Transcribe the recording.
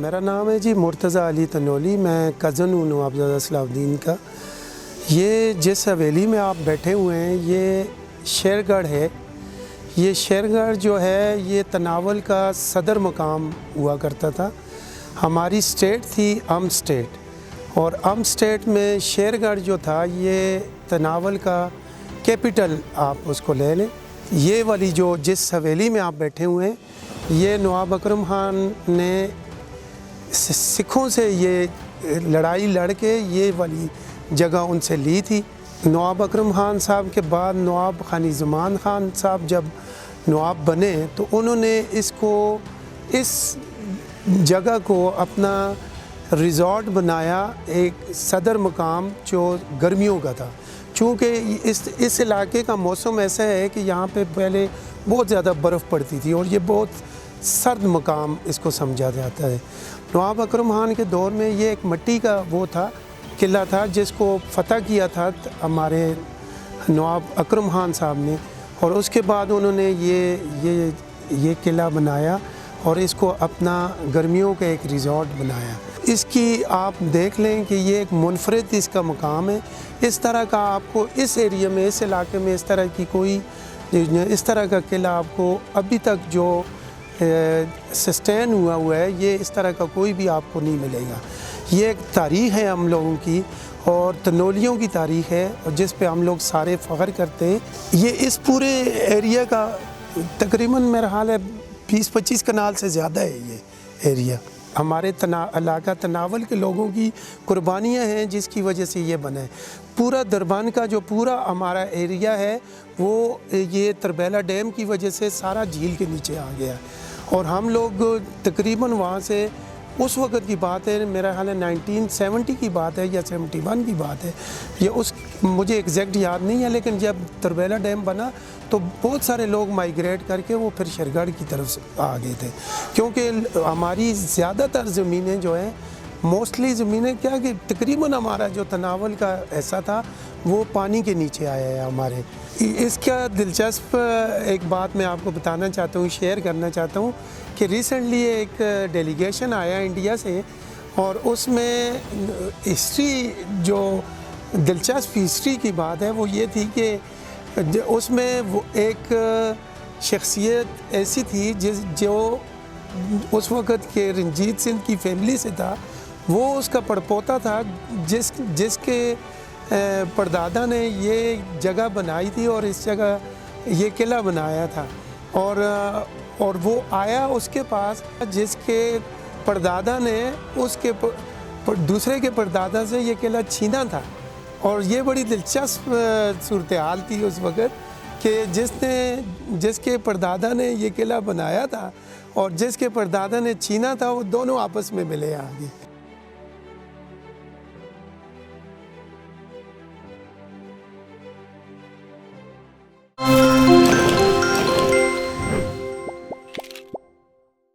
मेरा नाम है जी मुर्तज़ा अली तनोली। मैं कज़न हूँ नवाबज़ादा सलाहुद्दीन का। ये जिस हवेली में आप बैठे हुए हैं ये शेरगढ़ है। ये शेरगढ़ जो है ये तनावल का सदर मकाम हुआ करता था। हमारी स्टेट थी अम स्टेट, और अम स्टेट में शेरगढ़ जो था ये तनावल का कैपिटल आप उसको ले लें। ये वाली जो जिस हवेली में आप बैठे हुए हैं ये नवाब अकरम खान ने सिखों से ये लड़ाई लड़ के ये वाली जगह उनसे ली थी। नवाब अकरम खान साहब के बाद नवाब ख़ानी-ज़मान खान साहब जब नवाब बने तो उन्होंने इसको इस जगह को अपना रिज़ॉर्ट बनाया, एक सदर मकाम जो गर्मियों का था। चूँकि इस इलाके का मौसम ऐसा है कि यहाँ पे पहले बहुत ज़्यादा बर्फ़ पड़ती थी और ये बहुत सर्द मकाम इसको समझा जाता है। नवाब अकरम खान के दौर में ये एक मिट्टी का वो था, किला था जिसको फ़तह किया था हमारे नवाब अकरम खान साहब ने, और उसके बाद उन्होंने ये किला बनाया और इसको अपना गर्मियों का एक रिज़ॉर्ट बनाया। इसकी आप देख लें कि ये एक मुनफरिद इसका मकाम है। इस तरह का आपको इस एरिया में, इस इलाके में इस तरह की कोई इस तरह का किला आपको अभी तक जो सस्टेन हुआ है ये इस तरह का कोई भी आपको नहीं मिलेगा। ये एक तारीख़ है हम लोगों की और तनोलियों की तारीख़ है और जिस पे हम लोग सारे फ़ख्र करते हैं। ये इस पूरे एरिया का तकरीबन मेरा हाल है 20-25 कनाल से ज़्यादा है ये एरिया। हमारे इलाका तनावल के लोगों की कुर्बानियाँ हैं जिसकी वजह से ये बना है। पूरा दरबान का जो पूरा हमारा एरिया है वो ये तरबेला डैम की वजह से सारा झील के नीचे आ गया और हम लोग तकरीबन वहाँ से उस वक़्त की बात है, मेरा ख्याल है 1970 की बात है या 71 की बात है, ये मुझे एग्जैक्ट याद नहीं है, लेकिन जब तरबेला डैम बना तो बहुत सारे लोग माइग्रेट करके वो फिर शेरगढ़ की तरफ आ गए थे, क्योंकि हमारी ज़्यादातर ज़मीनें जो हैं मोस्टली ज़मीनें क्या कि तकरीबन हमारा जो तनावल का ऐसा था वो पानी के नीचे आया है हमारे। इसका दिलचस्प एक बात मैं आपको बताना चाहता हूँ, शेयर करना चाहता हूँ कि रिसेंटली एक डेलीगेशन आया इंडिया से और उसमें हिस्ट्री जो दिलचस्प हिस्ट्री की बात है वो ये थी कि उसमें वो एक शख्सियत ऐसी थी जो उस वक़्त के रंजीत सिंह की फैमिली से था। वो उसका पड़पोता था जिसके परदादा ने ये जगह बनाई थी और इस जगह ये किला बनाया था, और वो आया उसके पास जिसके परदादा ने उसके दूसरे के परदादा से ये किला छीना था। और ये बड़ी दिलचस्प सूरत हाल थी उस वक़्त कि जिसके परदादा ने ये किला बनाया था और जिसके परदादा ने छीना था वो दोनों आपस में मिले आगे।